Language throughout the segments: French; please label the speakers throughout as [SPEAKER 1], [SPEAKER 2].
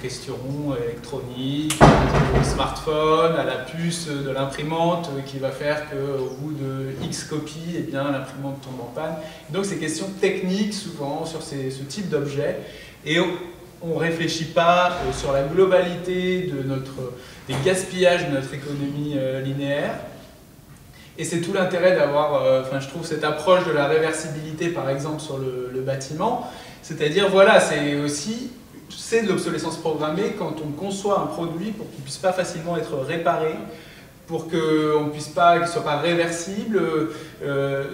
[SPEAKER 1] questions électroniques, au smartphone, à la puce de l'imprimante qui va faire qu'au bout de X copies, eh bien l'imprimante tombe en panne. Donc c'est questions techniques souvent sur ce type d'objet. Et on ne réfléchit pas sur la globalité des gaspillages de notre économie linéaire. Et c'est tout l'intérêt d'avoir, je trouve, cette approche de la réversibilité, par exemple, sur le bâtiment. C'est-à-dire, voilà, c'est de l'obsolescence programmée quand on conçoit un produit pour qu'il ne puisse pas facilement être réparé, pour qu'il ne soit pas réversible.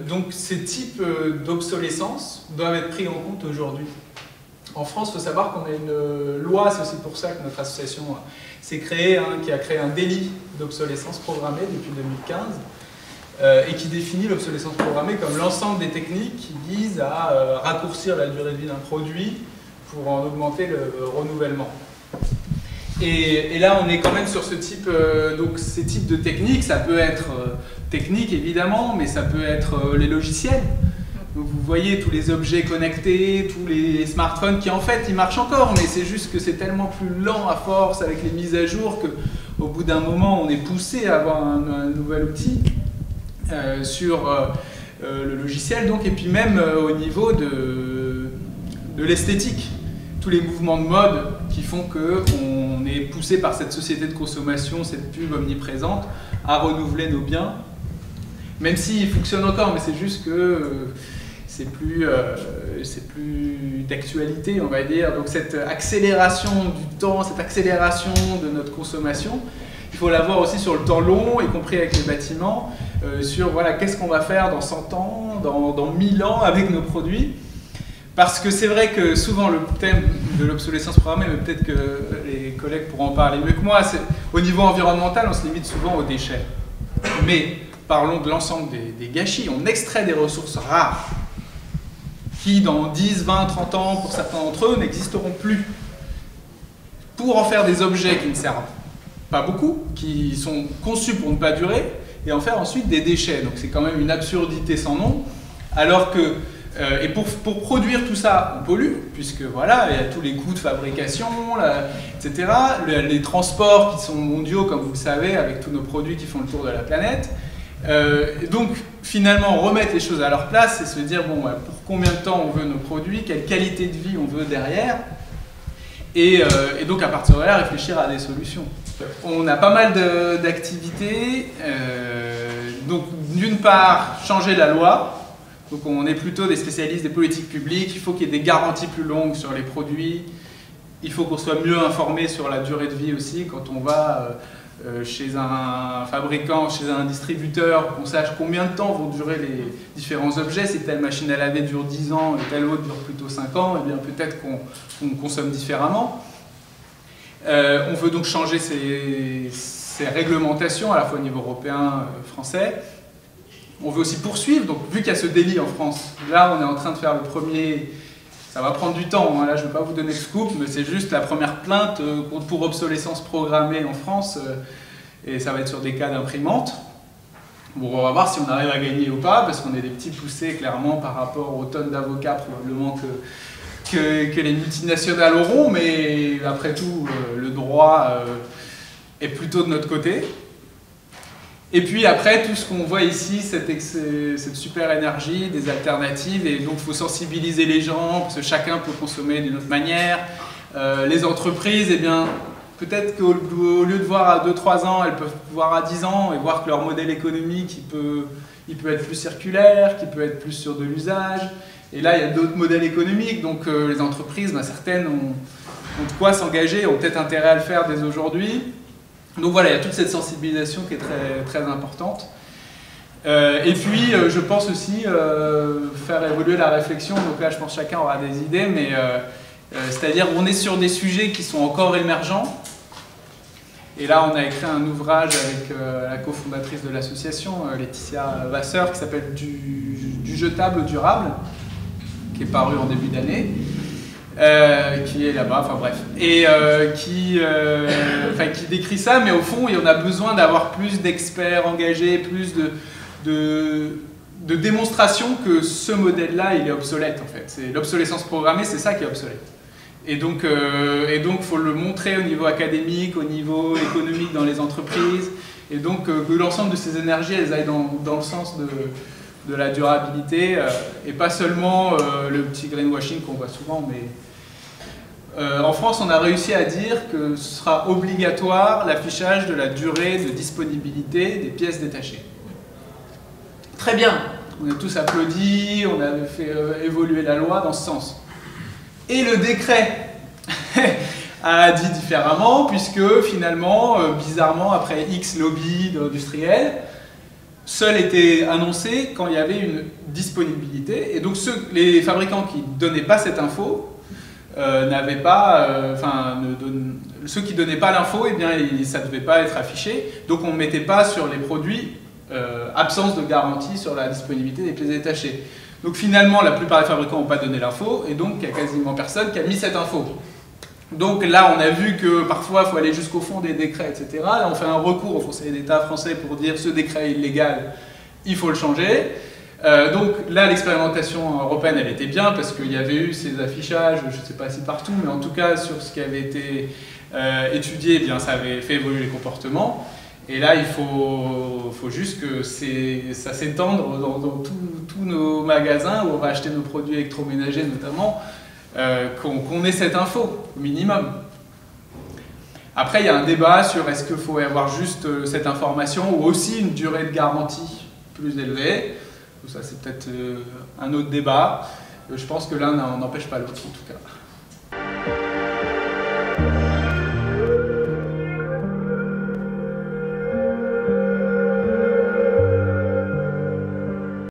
[SPEAKER 1] Donc, ces types d'obsolescence doivent être pris en compte aujourd'hui. En France, il faut savoir qu'on a une loi, c'est aussi pour ça que notre association s'est créée, qui a créé un délit d'obsolescence programmée depuis 2015. Et qui définit l'obsolescence programmée comme l'ensemble des techniques qui visent à raccourcir la durée de vie d'un produit pour en augmenter le renouvellement. Et là, on est quand même sur ce type, donc ces types de techniques. Ça peut être technique, évidemment, mais ça peut être les logiciels. Donc vous voyez tous les objets connectés, tous les smartphones qui, en fait, ils marchent encore, mais c'est juste que c'est tellement plus lent à force avec les mises à jour qu'au bout d'un moment, on est poussé à avoir un nouvel outil. Sur le logiciel, donc, et puis même au niveau de l'esthétique. Tous les mouvements de mode qui font qu'on est poussé par cette société de consommation, cette pub omniprésente, à renouveler nos biens, même s'ils fonctionnent encore, mais c'est juste que c'est plus d'actualité, on va dire. Donc cette accélération du temps, cette accélération de notre consommation, il faut la voir aussi sur le temps long, y compris avec les bâtiments, sur voilà, qu'est-ce qu'on va faire dans 100 ans, dans 1000 ans avec nos produits. Parce que c'est vrai que souvent le thème de l'obsolescence programmée, mais peut-être que les collègues pourront en parler mieux que moi, au niveau environnemental, on se limite souvent aux déchets. Mais parlons de l'ensemble des gâchis. On extrait des ressources rares qui, dans 10, 20, 30 ans, pour certains d'entre eux, n'existeront plus. Pour en faire des objets qui ne servent pas beaucoup, qui sont conçus pour ne pas durer, et en faire ensuite des déchets. Donc c'est quand même une absurdité sans nom. Alors que, et pour produire tout ça, on pollue, puisque voilà, il y a tous les coûts de fabrication, etc. Les transports qui sont mondiaux, comme vous le savez, avec tous nos produits qui font le tour de la planète. Donc finalement, remettre les choses à leur place et se dire, bon, pour combien de temps on veut nos produits, quelle qualité de vie on veut derrière, et donc à partir de là, réfléchir à des solutions. On a pas mal d'activités, donc d'une part, changer la loi. Donc on est plutôt des spécialistes des politiques publiques, il faut qu'il y ait des garanties plus longues sur les produits, il faut qu'on soit mieux informé sur la durée de vie aussi, quand on va chez un fabricant, chez un distributeur, qu'on sache combien de temps vont durer les différents objets. Si telle machine à laver dure 10 ans et telle autre dure plutôt 5 ans, eh bien peut-être qu'on consomme différemment. On veut donc changer ces réglementations, à la fois au niveau européen, français. On veut aussi poursuivre, donc vu qu'il y a ce délit en France, là on est en train de faire le premier, ça va prendre du temps, hein, là je ne veux pas vous donner le scoop, mais c'est juste la première plainte pour obsolescence programmée en France, et ça va être sur des cas d'imprimantes. Bon, on va voir si on arrive à gagner ou pas, parce qu'on est des petits poussés clairement par rapport aux tonnes d'avocats probablement que les multinationales auront, mais après tout le droit est plutôt de notre côté. Et puis après, tout ce qu'on voit ici, cette super énergie, des alternatives, et donc il faut sensibiliser les gens, parce que chacun peut consommer d'une autre manière. Les entreprises, eh bien, peut-être qu'au lieu de voir à 2-3 ans, elles peuvent voir à 10 ans, et voir que leur modèle économique, il peut être plus circulaire, qu'il peut être plus sur de l'usage. Et là, il y a d'autres modèles économiques, donc les entreprises, certaines ont de quoi s'engager, ont peut-être intérêt à le faire dès aujourd'hui. Donc voilà, il y a toute cette sensibilisation qui est très, très importante. Et puis, je pense aussi faire évoluer la réflexion. Donc là, je pense que chacun aura des idées, mais c'est-à-dire qu'on est sur des sujets qui sont encore émergents. Et là, on a écrit un ouvrage avec la cofondatrice de l'association, Laetitia Vasseur, qui s'appelle du jetable durable, qui est paru en début d'année. Qui est là-bas, enfin bref, et qui décrit ça, mais au fond, on a besoin d'avoir plus d'experts engagés, plus de démonstration que ce modèle-là, il est obsolète en fait. L'obsolescence programmée, c'est ça qui est obsolète. Et donc, faut le montrer au niveau académique, au niveau économique dans les entreprises. Et donc, que l'ensemble de ces énergies, elles aillent dans le sens de la durabilité, et pas seulement le petit greenwashing qu'on voit souvent. Mais en France, on a réussi à dire que ce sera obligatoire l'affichage de la durée de disponibilité des pièces détachées. Très bien, on a tous applaudi, on a fait évoluer la loi dans ce sens. Et le décret a dit différemment, puisque finalement, bizarrement, après X lobby industriel, seul était annoncé quand il y avait une disponibilité. Et donc les fabricants qui ne donnaient pas cette info, n'avaient pas, ceux qui ne donnaient pas l'info, eh bien, ça ne devait pas être affiché. Donc on ne mettait pas sur les produits absence de garantie sur la disponibilité des pièces détachées. Donc finalement, la plupart des fabricants n'ont pas donné l'info, et donc il n'y a quasiment personne qui a mis cette info. Donc là, on a vu que parfois, il faut aller jusqu'au fond des décrets, etc. Là, on fait un recours au Conseil d'État français pour dire ce décret est illégal, il faut le changer. Donc là, l'expérimentation européenne, elle était bien, parce qu'il y avait eu ces affichages, je ne sais pas si partout, mais en tout cas, sur ce qui avait été étudié, eh bien, ça avait fait évoluer les comportements. Et là, il faut juste que ça s'étende dans tous nos magasins où on va acheter nos produits électroménagers notamment, qu'on ait cette info, au minimum. Après, il y a un débat sur est-ce qu'il faut avoir juste cette information ou aussi une durée de garantie plus élevée. Ça, c'est peut-être un autre débat. Je pense que l'un n'empêche pas l'autre, en tout cas.